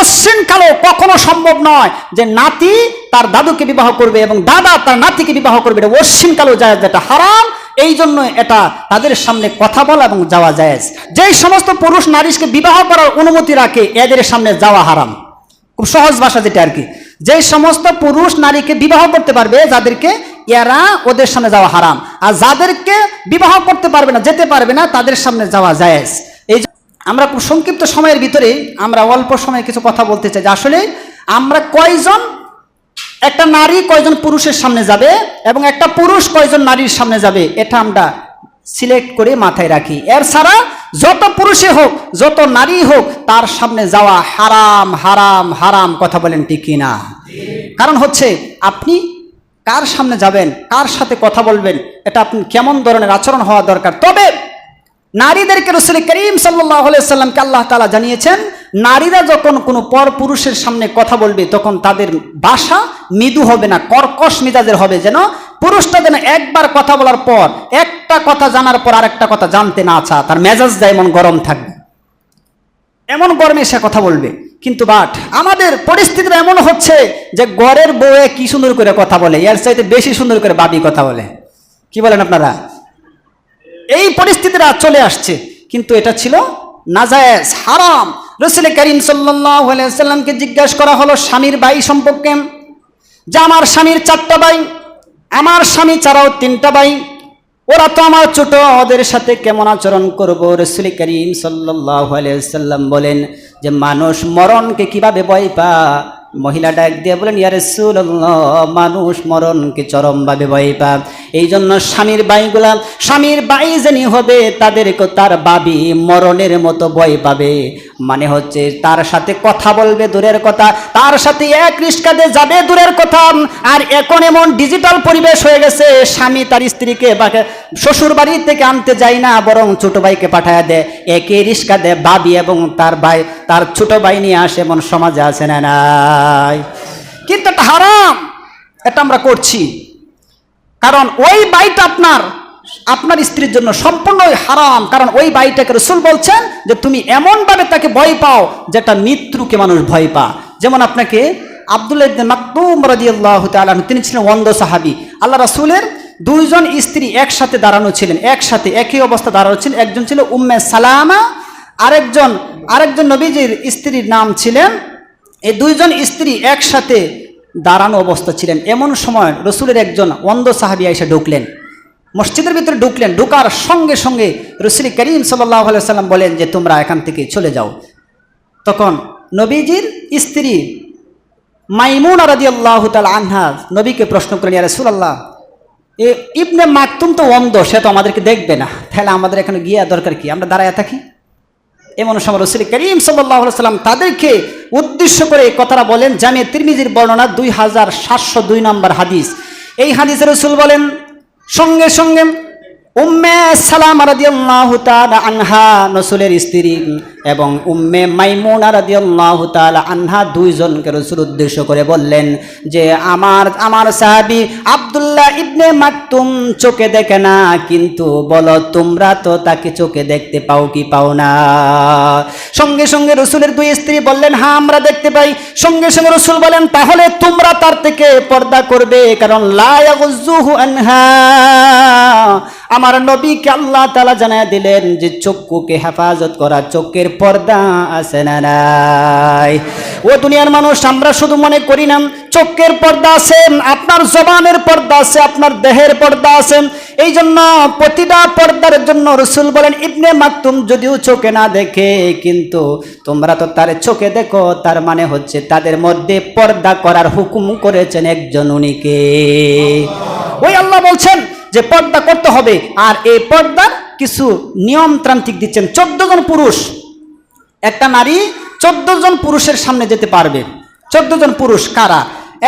অশ্লীল কখনো সম্ভব নয় যে নাতি তার দাদুকে বিবাহ করবে এবং দাদা তার নাতিকে বিবাহ করবে, এটা অশ্লীল জায়েজ, যেটা হারাম। এই জন্য এটা তাদের সামনে কথা বলা এবং যাওয়া জায়েজ। যেই সমস্ত পুরুষ নারীকে বিবাহ করার অনুমতি রাখে এদের সামনে যাওয়া হারাম। খুব সহজ ভাষা যেটা আর কি, যেই সমস্ত পুরুষ নারীকে বিবাহ করতে পারবে যাদেরকে, এরা ওদের সামনে যাওয়া হারাম। আর যাদেরকে বিবাহ করতে পারবে না, যেতে পারবে না, তাদের সামনে যাওয়া জায়েজ। এই আমরা খুব সংক্ষিপ্ত সময়ের ভিতরে আমরা অল্প সময়ে কিছু কথা বলতে চাই যে আসলে আমরা কয়জন, একটা নারী কয়জন পুরুষের সামনে যাবে এবং একটা পুরুষ কয়জন নারীর সামনে যাবে, এটা আমরা সিলেক্ট করে মাথায় রাখি। এর ছাড়া যত পুরুষে হোক যত নারী হোক তার সামনে যাওয়া হারাম হারাম হারাম। কথা বলেন ঠিক কিনা? কারণ হচ্ছে আপনি কার সামনে যাবেন, কার সাথে কথা বলবেন, এটা আপনি কেমন ধরনের আচরণ হওয়া দরকার। তবে নারীদেরকে রাসূল করিম সাল্লাল্লাহু আলাইহি সাল্লামকে আল্লাহ তাআলা জানিয়েছেন, নারীরা যখন কোনো পর পুরুষের সামনে কথা বলবে তখন তাদের ভাষা মৃদু হবে না, কর্কশ মেজাজের হবে, যেন পুরুষটা যেন একবার কথা বলার পর, একটা কথা জানার পর আরেকটা কথা জানতে না চায়, তার মেজাজটা এমন গরম থাকবে, এমন গরমে সে কথা বলবে। কিন্তু বাট আমাদের পরিস্থিতিটা এমন হচ্ছে যে ঘরের বউয়ে কি সুন্দর করে কথা বলে, এর চাইতে বেশি সুন্দর করে বাবি কথা বলে। কি বলেন আপনারা? এই পরিস্থিতিটা চলে আসছে, কিন্তু এটা ছিল নাজায়েজ, হারাম। রাসূল করিম সাল্লাল্লাহু আলাইহি ওয়াসাল্লামকে জিজ্ঞাসা করা হলো স্বামীর ভাই সম্পর্কে, যে আমার স্বামীর 4টা ভাই, আমার স্বামী ছাড়াও 3টা ভাই, ওরা তো আমার ছোট, ওদের সাথে কেমন আচরণ করব? রাসূল করিম সাল্লাল্লাহু আলাইহি ওয়াসাল্লাম বলেন যে মানুষ মরণকে কিভাবে ভয় পায়? মহিলা ডাক দিয়ে বলেন, ইয়া রাসূলুল্লাহ, মানুষ মরণকে চরমভাবে ভয় পায়। এই জন্য স্বামীর ভাইগুলা, স্বামীর ভাই যিনি হবে তাদেরকে তার বাবি মরণের মতো ভয় পাবে। মানে হচ্ছে তার সাথে কথা বলবে দূরের কথা, তার সাথে এক রিস্কাতে যাবে দূরের কথা। আর এখন এমন ডিজিটাল পরিবেশ হয়ে গেছে, স্বামী তার স্ত্রীকে শ্বশুর বাড়ি থেকে আনতে যায় না, বরং ছোট ভাইকে পাঠায় দেয়, একই রিস্কা দেয় বাবি এবং তার ভাই, তার ছোট ভাই নিয়ে আসে, এমন সমাজে আছে না নাই? কিন্তু এটা হারাম, এটা আমরা করছি। কারণ ওই বাইটা আপনার স্ত্রীর জন্য সম্পূর্ণই হারাম। কারণ ওই বাইটাকে রাসূল বলছেন যে তুমি এমন ভাবে তাকে ভয় পাও যেটা মৃত্যুকে মানুষ ভয় পা। যেমন আপনাকে আব্দুল্লাহ ইবনে মাকতুম রাদিয়াল্লাহু তাআলা, তিনি ছিলেন অন্ধ সাহাবী। আল্লাহ রাসূলের 2 জন স্ত্রী একসাথে দাঁড়ানো ছিলেন, একসাথে একই অবস্থা দাঁড়ানো ছিলেন। একজন ছিল উম্মে সালামা, আরেকজন নবীজির স্ত্রীর নাম ছিলেন। এই 2 জন স্ত্রী একসাথে দাঁড়ানো অবস্থা ছিলেন। এমন সময় রাসূলের একজন অন্ধ সাহাবী এসে ঢুকলেন, মসজিদের ভিতরে ঢুকলেন। ঢোকার সঙ্গে সঙ্গে রাসূল করিম সাল্লাল্লাহু আলাইহি ওয়াসাল্লাম বলেন যে তোমরা এখান থেকে চলে যাও। তখন নবীজির স্ত্রী মাইমুনা রাদিয়াল্লাহু তাআলা আনহা নবীকে প্রশ্ন করলেন, ইয়া রাসূলুল্লাহ, ইবনে মাকতুম তো অন্ধ, সে তো আমাদেরকে দেখবে না, তাহলে আমাদের এখানে গিয়ে দরকার কি, আমরা দাঁড়ায় থাকি? এমন সময় রাসূল করিম সাল্লাল্লাহু আলাইহি ওয়াসাল্লাম তাদেরকে উদ্দেশ্য করে এই কথাটা বলেন। জামে তিরমিজির বর্ণনা 2702 নম্বর হাদিস। এই হাদিসে রাসূল বলেন, সঙ্গে সঙ্গে উম্মে সালামা রাদিয়াল্লাহু তাআলা আনহা রাসূলের স্ত্রী এবং উম্মে মাইমুনা রাদিয়াল্লাহু তাআলা আনহা 2 জনকে রাসূল উদ্দেশ্য করে বললেন যে আমার সাহাবী আব্দুল্লাহ ইবনে মাকতুম চোখে দেখে না, কিন্তু বলো তোমরা তো তাকে চোখে দেখতে পাও কি পাও না? সঙ্গে সঙ্গে রাসূলের 2 স্ত্রী বললেন, হ্যাঁ আমরা দেখতে পাই। সঙ্গে সঙ্গে রাসূল বলেন, তাহলে তোমরা তার থেকে পর্দা করবে, কারণ লা ইয়াগুযুহু আনহা। আমার নবীকে আল্লাহ তাআলা জানায় দিলেন যে চক্ষুকে হেফাজত করা, চোখের পর্দা আছে না নাই? ও দুনিয়ার মানুষ, আমরা শুধু মনে করি না চোখের পর্দা আছে, আপনার জবানের পর্দা আছে, আপনার দেহের পর্দা আছে। এই জন্য প্রতিটা পর্দার জন্য রাসূল বলেন, ইবনে মাকতুম যদিও চোখে না দেখে, কিন্তু তোমরা তো তার চোখে দেখো, তার মানে হচ্ছে তাদের মধ্যে পর্দা করার হুকুম করেছেন একজন, উনিকে ওই আল্লাহ বলছেন যে পর্দা করতে হবে। আর এই পর্দার কিছু নিয়মতান্ত্রিক দিচ্ছেন। 14 জন পুরুষ, একটা নারী 14 জন পুরুষের সামনে যেতে পারবে। 14 জন পুরুষ কারা?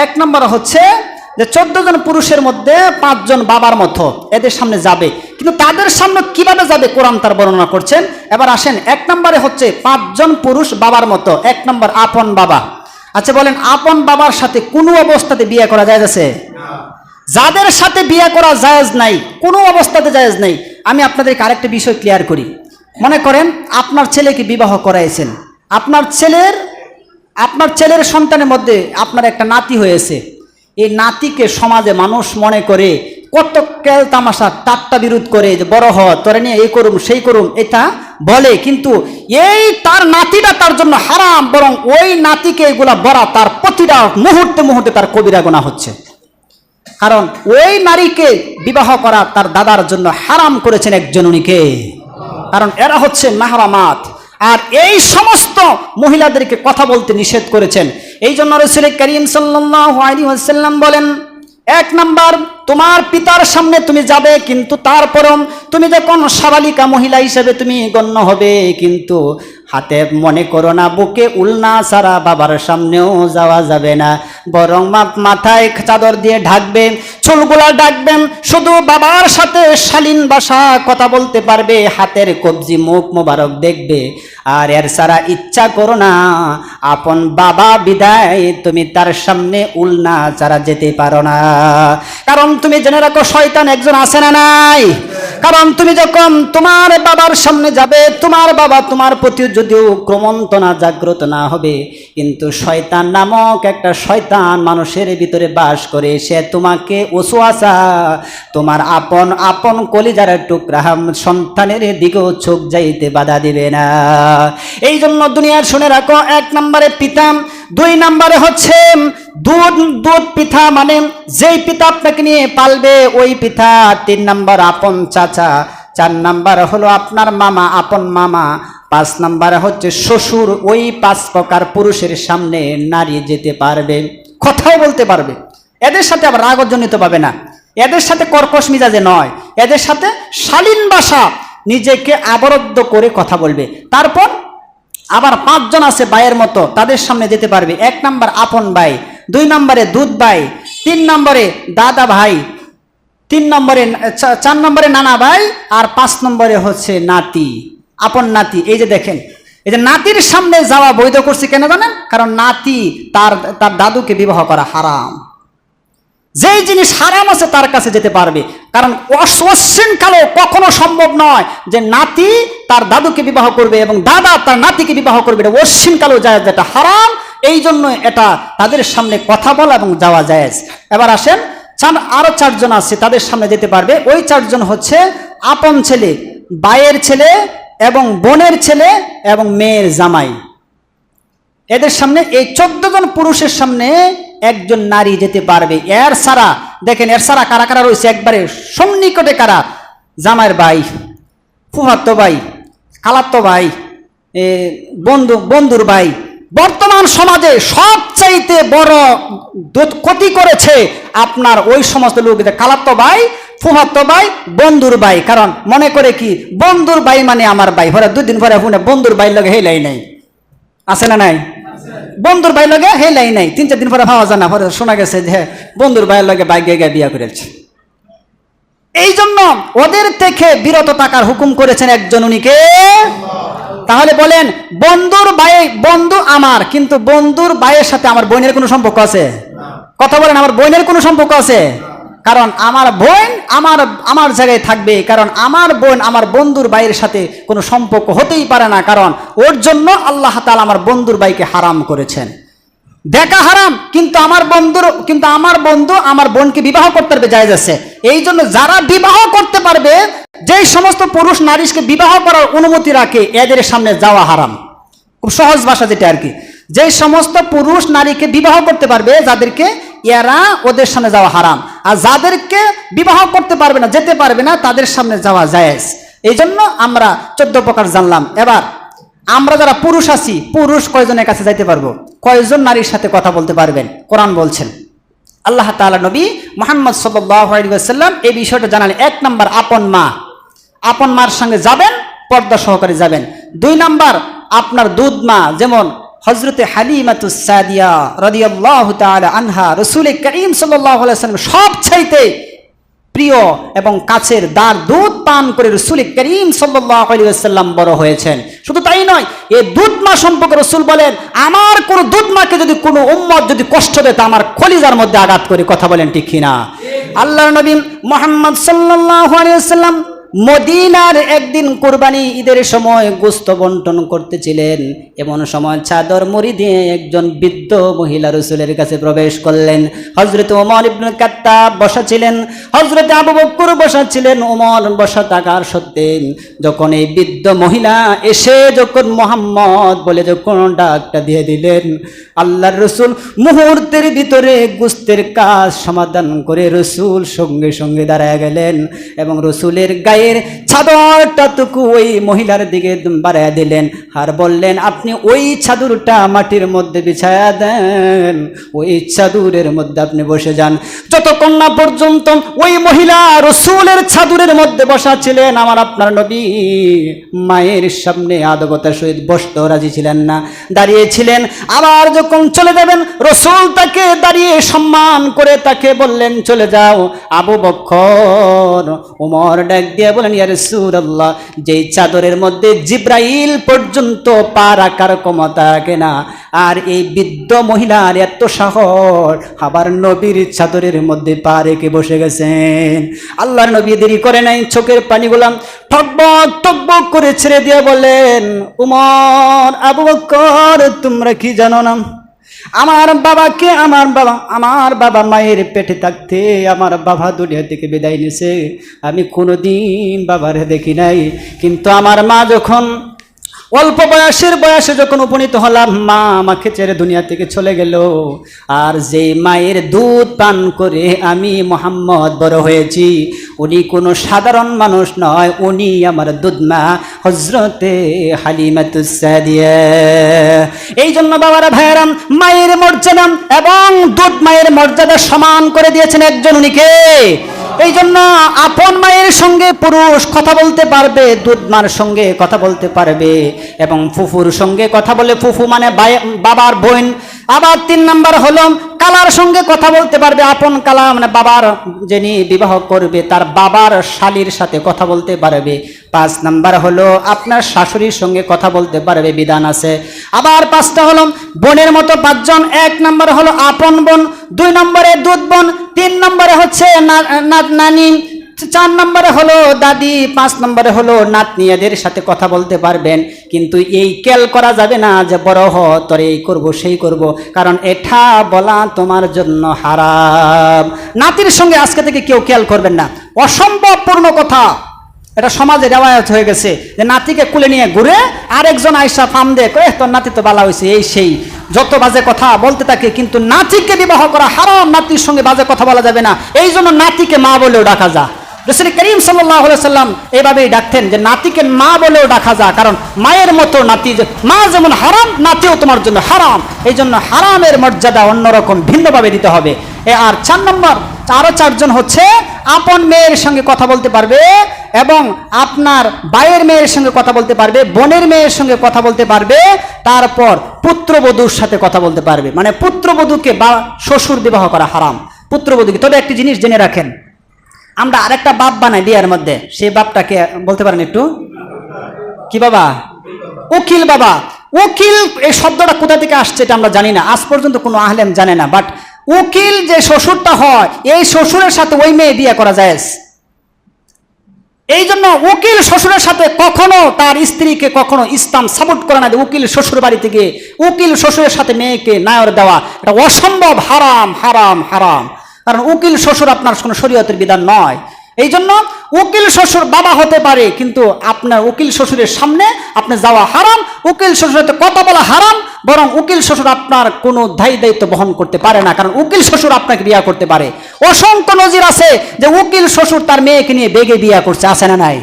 1 নম্বর হচ্ছে যে 14 জন পুরুষের মধ্যে 5 জন বাবার মতো এদের সামনে যাবে। কিন্তু তাদের সামনে কিভাবে যাবে কোরআন তার বর্ণনা করছেন। এবার আসেন, 1 নম্বরে হচ্ছে 5 জন পুরুষ বাবার মতো। 1 নম্বর আপন বাবা। আচ্ছা বলেন, আপন বাবার সাথে কোনো অবস্থাতে বিয়ে করা যায় আছে? যাদের সাথে বিয়ে করা জায়েজ নাই, কোনো অবস্থাতে জায়েজ নাই। আমি আপনাদেরকে আরেকটা বিষয় ক্লিয়ার করি। মনে করেন আপনার ছেলেকে বিবাহ করাইছেন, আপনার ছেলের আপনার ছেলের সন্তানের মধ্যে আপনার একটা নাতি হয়েছে, এই নাতিকে সমাজে মানুষ মনে করে কত কেল তামাশা ঠাট্টা বিরোধ করে, যে বড় হ তোরে নিয়ে এই করুম সেই করুম এটা বলে, কিন্তু এই তার নাতিটা তার জন্য হারাম, বরং ওই নাতিকে এগুলা বলা তার প্রতিটা মুহূর্তে মুহূর্তে তার কবিরা গুনাহ হচ্ছে। কারণ ওই নারীকে বিবাহ করা তার দাদার জন্য হারাম করেছেন একজন উনিকে, কারণ এরা হচ্ছে মাহরামাত। আর এই সমস্ত মহিলাদেরকে কথা বলতে নিষেধ করেছেন। এই জন্য রাসূল করিম সাল্লাল্লাহু আলাইহি ওয়াসাল্লাম বলেন, এক নাম্বার, তোমার পিতার সামনে তুমি যাবে, কিন্তু তারপরও তুমি যখন সাবালিকা মহিলা হিসেবে তুমি গণ্য হবে, কিন্তু হাতে মনে করো না বুকে উলনা ছাড়া বাবার সামনেও যাওয়া যাবে না, বরং মাথায় চাদর দিয়ে ঢাকবে, চুলগুলা ঢাকবেন, শুধু বাবার সাথে শালীন ভাষা কথা বলতে পারবে, হাতের কবজি মুখ মোবারক দেখবে। আর এর ছাড়া ইচ্ছা করো না আপন বাবা বিদায় তুমি তার সামনে উলনা ছাড়া যেতে পারো না। কারণ তুমি জেনে রাখো শয়তান একজন আছে না নাই? কারণ তুমি যখন তোমার বাবার সামনে যাবে, তোমার বাবা তোমার প্রতি যদিও ক্রমন্তনা জাগ্রত না হবে, কিন্তু শয়তান নামক একটা শয়তান মানুষের ভিতরে বাস করে, সে তোমাকে ওসওয়াসা, তোমার আপন আপন কলিজার টুকরা সন্তানের দিকেও চোখ যাইতে বাধা দিবে না। এই জন্য দুনিয়ার শুনে রাখো, এক নম্বরে পিতা, দুই নম্বরে হচ্ছে দুধ পিতা, মানে যেই পিতা আপনাকে নিয়ে পালবে ওই পিতা, তিন নম্বর আপন চাচা, চার নম্বর হলো আপনার মামা, আপন মামা, পাঁচ নম্বরে হচ্ছে শ্বশুর। ওই পাঁচ প্রকার পুরুষের সামনে নারী যেতে পারবে, কথাও বলতে পারবে, এদের সাথে আবার রাগজনিত পাবে না, এদের সাথে কর্কশ মিজাজে নয়, এদের সাথে শালীন ভাষা নিজেকে আবদ্ধ করে কথা বলবে। তারপর আবার পাঁচজন আছে ভাইয়ের মতো, তাদের সামনে যেতে পারবে। এক নম্বর আপন ভাই, দুই নম্বরে দুধ ভাই, তিন নম্বরে দাদা ভাই, চার নম্বরে নানা ভাই, আর পাঁচ নম্বরে হচ্ছে নাতি, আপন নাতি। এই যে দেখেন, এই যে নাতির সামনে যাওয়া বৈধ করছে কেন জানেন? কারণ নাতি তার দাদুকে বিবাহ করা হারাম, যেই জিনিস হারাম আছে তার কাছে যেতে পারবে। কারণ অশ্লীল কালো কখনো সম্ভব নয় যে নাতি তার দাদুকে বিবাহ করবে এবং দাদা তার নাতিকে বিবাহ করবে, এটা অশ্লীল কালো যায়, যেটা হারাম। এই জন্য এটা তাদের সামনে কথা বলা এবং যাওয়া যায়। এবার আসেন, আরো চারজন আছে, তাদের সামনে যেতে পারবে। ওই চারজন হচ্ছে আপন ছেলে, ভাইয়ের ছেলে এবং বোনের ছেলে এবং মেয়ের জামাই। এদের সামনে, এই 14 জন পুরুষের সামনে একজন নারী যেতে পারবে। এর সারা দেখেন, এর সারা কারা কারা রয়েছে একবারে সন্নিকটে, কারা? জামাইয়ের ভাই, ফুফাতো ভাই, খালাতো ভাই, বন্ধুর ভাই। বর্তমান সমাজে সবচাইতে বড় ক্ষতি করেছে আপনার ওই সমস্ত লোকদের খালাতো ভাই, ফুফাতো ভাই, বন্ধুর ভাই। কারণ মনে করে কি বন্ধুর ভাই মানে আমার ভাই, পরে 2 দিন পরে শুনে বন্ধুর ভাই লগে হেলাই নাই, আছে না নাই? বন্ধুর ভাই লগে হেলাই নাই, 3-4 দিন পরে ভাবা যায় না, পরে শোনা গেছে যে বন্ধুর ভাইয়ের লগে বাইক গিয়ে বিয়া করেছে। এই জন্য ওদের থেকে বিরত থাকার হুকুম করেছেন একজন, উনিকে। তাহলে বলেন, বন্ধুর ভাই বন্ধু আমার, কিন্তু বন্ধুর ভাইয়ের সাথে আমার বোনের কোনো সম্পর্ক আছে? কথা বলেন, আমার বোনের কোনো সম্পর্ক আছে? কারণ আমার বোন আমার জায়গায় থাকবে, কারণ আমার বোন আমার বন্ধুর ভাইয়ের সাথে কোনো সম্পর্ক হতেই পারে না, কারণ ওর জন্য আল্লাহ তাআলা আমার বন্ধুর ভাইকে হারাম করেছেন। দেখা হারাম, কিন্তু আমার বন্ধু আমার বোনকে বিবাহ করতে পারবে, জায়েজ আছে। এই জন্য যারা বিবাহ করতে পারবে, যেই সমস্ত পুরুষ নারীকে বিবাহ করার অনুমতি রাখে, এদের সামনে যাওয়া হারাম। খুব সহজ ভাষা যেটা আর কি, যেই সমস্ত পুরুষ নারীকে বিবাহ করতে পারবে, যাদেরকে এরা, ওদের সামনে যাওয়া হারাম। আর যাদেরকে বিবাহ করতে পারবে না, যেতে পারবে না, তাদের সামনে যাওয়া জায়েজ। এই জন্য আমরা 14 প্রকার জানলাম। এবার আমরা যারা পুরুষ আছি, পুরুষ কয়জনের কাছে যাইতে পারবো, কয়জন নারীর সাথে কথা বলতে পারবেন? কোরআন বলছেন, আল্লাহ তাআলা নবী মুহাম্মদ সাল্লাল্লাহু আলাইহি ওয়াসাল্লাম এই বিষয়টা জানালেন। 1 নাম্বার আপন মা, আপন মার সঙ্গে যাবেন, পর্দা সহকারে যাবেন। 2 নাম্বার আপনার দুধ মা, যেমন হযরতে হালিমাতুস সাদিয়া রাদিয়াল্লাহু তাআলা আনহা, রাসূল করিম সাল্লাল্লাহু আলাইহি ওয়াসাল্লাম সবচাইতে প্রিয় এবং কাছের দার দুধ পান করে রাসূল করিম সাল্লাল্লাহু আলাইহি ওয়াসাল্লাম বড় হয়েছেন। শুধু তাই নয়, এই দুধ মা সম্পর্কে রাসূল বলেন, আমার কোন দুধ মাকে যদি কোনো উম্মত যদি কষ্ট দেয়, তা আমার কলিজার মধ্যে আঘাত করে। কথা বলেন ঠিক কিনা? আল্লাহর নবী মুহাম্মদ সাল্লাল্লাহু আলাইহি ওয়াসাল্লাম মদিনার একদিন কুরবানি ঈদের সময় গোশত বন্টন করতেছিলেন, এমন সময় চাদর মুড়ি দিয়ে একজন বৃদ্ধ মহিলা রাসূলের কাছে প্রবেশ করলেন। হযরত ওমর ইবনে খাত্তাব বসা ছিলেন, হযরত আবু বকর বসা ছিলেন, ওমর বসা থাকার সত্ত্বে যখন এই বৃদ্ধ মহিলা এসে যখন মুহাম্মদ বলে যখন ডাকটা দিয়ে দিলেন, আল্লাহর রাসূল মুহূর্তের ভিতরে গোশতের কাজ সমাধান করে রাসূল সঙ্গে সঙ্গে দাঁড়ায় গেলেন এবং রাসূলের গায়ের চাদরটাটুকু ওই মহিলার দিকে বাড়ায় দিলেন আর বললেন, আপনি ওই চাদরটা মাটির মধ্যে বিছায়া দেন, ওই চাদরের মধ্যে আপনি বসে যান। যতক্ষণ না পর্যন্ত ওই মহিলা রাসূলের চাদরের মধ্যে বসা ছিলেন, আমার আপনার নবী মায়ের সামনে আদবতার সহিত বসতে রাজি ছিলেন না, দাঁড়িয়েছিলেন। আবার যখন চলে যাবেন, রাসূল তাকে দাঁড়িয়ে সম্মান করে তাকে বললেন, চলে যাও। আবু বকর ওমর ডাক দিয়ে বলেন, ইয়া রাসূলুল্লাহ, যেই চাদরের মধ্যে জিব্রাইল পর্যন্ত পা রাখার ক্ষমতা রাখে না, আর এই বৃদ্ধ মহিলার এত সাহস, আবার নবীর চাদরের মধ্যে পা রেখে বসে গেছেন। আল্লাহর নবী দেরি করে নাই, চোখের পানিগুলো টকবক টকবক করে ছেড়ে দিয়ে বলেন, ওমর, আবু বকর, তোমরা কি জানো না, আমার বাবা মায়ের পেটে থাকতে আমার বাবা দুনিয়া থেকে বিদায় নিয়েছে, আমি কোনোদিন বাবারে দেখি নাই। কিন্তু আমার মা যখন অল্প বয়সে যখন উপনীত হলাম, মা আমাকে ছেড়ে দুনিয়া থেকে চলে গেল। আর যে মায়ের দুধ পান করে আমি মুহাম্মদ বড় হয়েছি, উনি কোনো সাধারণ মানুষ নয়, উনি আমার দুধ মা হযরতে হালিমাতুস সাদিয়া। এই জন্য বাবারা ভাইয়েরা, মায়ের মর্যাদা এবং দুধ মায়ের মর্যাদা সমান করে দিয়েছেন একজন, উনি কে? এই জন্য আপন মায়ের সঙ্গে পুরুষ কথা বলতে পারবে, দুধ মার সঙ্গে কথা বলতে পারবে, এবং ফুফুর সঙ্গে কথা বলে, ফুফু মানে বাবার বোন। আবার 3 নাম্বার হলো কালার সঙ্গে কথা বলতে পারবে, আপন কালা মানে বাবার যিনি বিবাহ করবে তার বাবার শালীর সাথে কথা বলতে পারবে। 5 নাম্বার হলো আপনার শাশুড়ির সঙ্গে কথা বলতে পারবে, বিধান আছে। আবার 5টা হলো বোনের মতো 5 জন। 1 নাম্বার হলো আপন বোন, 2 নম্বরে দুধ বোন, 3 নম্বরে হচ্ছে নানি, 4 নম্বরে হলো দাদি, 5 নম্বরে হলো নাতনি, এদের সাথে কথা বলতে পারবেন। কিন্তু এই কেল করা যাবে না যে বড় হ তোর এই করবো সেই করব, কারণ এটা বলা তোমার জন্য হারাম। নাতির সঙ্গে আজকে থেকে কেউ কেল করবেন না, অসম্ভবপূর্ণ কথা। এটা সমাজে রেওয়ায়ত হয়ে গেছে যে নাতিকে কুলে নিয়ে ঘুরে আরেকজন আয়সা ফাম দে কয়ে, তোর নাতি তো বালা হয়েছে, এই সেই যত বাজে কথা বলতে থাকে। কিন্তু নাতিকে বিবাহ করা হারাম, নাতির সঙ্গে বাজে কথা বলা যাবে না। এই জন্য নাতিকে মা বলেও ডাকা যা। রাসূল করিম সাল্লাল্লাহু আলাইহি ওয়াসাল্লাম এইভাবেই ডাকতেন যে নাতিকে মা বলেও ডাকা যা, কারণ মায়ের মতো নাতি, মা যেমন হারাম, নাতিও তোমার জন্য হারাম। এই জন্য হারামের মর্যাদা অন্যরকম ভিন্নভাবে দিতে হবে। আর 4 নম্বর, আরো 4 জন হচ্ছে আপন মেয়ের সঙ্গে কথা বলতে পারবে, এবং আপনার ভাইয়ের মেয়ের সঙ্গে কথা বলতে পারবে, বোনের মেয়ের সঙ্গে কথা বলতে পারবে, তারপর পুত্রবধূর সাথে কথা বলতে পারবে। মানে পুত্রবধূকে বা শ্বশুর বিবাহ করা হারাম, পুত্রবধূকে। তবে একটি জিনিস জেনে রাখেন, আমরা আরেকটা বাপ বানাই বিয়ের মধ্যে, সেই বাপটাকে বলতে পারেন একটু কি বাবা? উকিল বাবা। উকিল এই শব্দটা কোথা থেকে আসছে এটা আমরা জানি না, আজ পর্যন্ত কোনো আহলেম জানে না। বাট উকিল যে শ্বশুরটা হয়, এই শ্বশুরের সাথে ওই মেয়ে বিয়ে করা যায়। এই জন্য উকিল শ্বশুরের সাথে কখনো তার স্ত্রীকে কখনো ইসলাম সাপোর্ট করে না। উকিল শ্বশুর বাড়ি থেকে উকিল শ্বশুরের সাথে মেয়েকে নায়র দেওয়া, এটা অসম্ভব হারাম হারাম হারাম। কারণ উকিল শ্বশুর আপনার কোনো শরীয়তের বিধান নয়। এই জন্য উকিল শ্বশুর বাবা হতে পারে, কিন্তু আপনার উকিল শ্বশুরের সামনে আপনি যাওয়া হারাম, উকিল শ্বশুরের সাথে কথা বলা হারাম। বরং উকিল শ্বশুর আপনার কোনো দায়িত্ব বহন করতে পারে না, কারণ উকিল শ্বশুর আপনাকে বিয়ে করতে পারে। অসংখ্য নজির আছে যে উকিল শ্বশুর তার মেয়েকে নিয়ে বেগে বিয়ে করছে, আছে না নাই?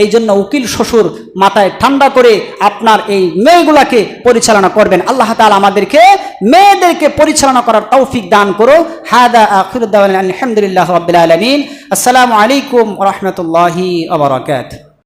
এই জন্য উকিল শ্বশুর মাথায় ঠান্ডা করে আপনার এই মেয়েগুলাকে পরিচালনা করবেন। আল্লাহ তাআলা আমাদেরকে মেয়েদেরকে পরিচালনা করার তৌফিক দান করো। হাদা আখিরু দাওয়ানা আলহামদুলিল্লাহি রাব্বিল আলামিন। আসসালামু আলাইকুম ওয়া রাহমাতুল্লাহি ওয়া বারাকাতুহু।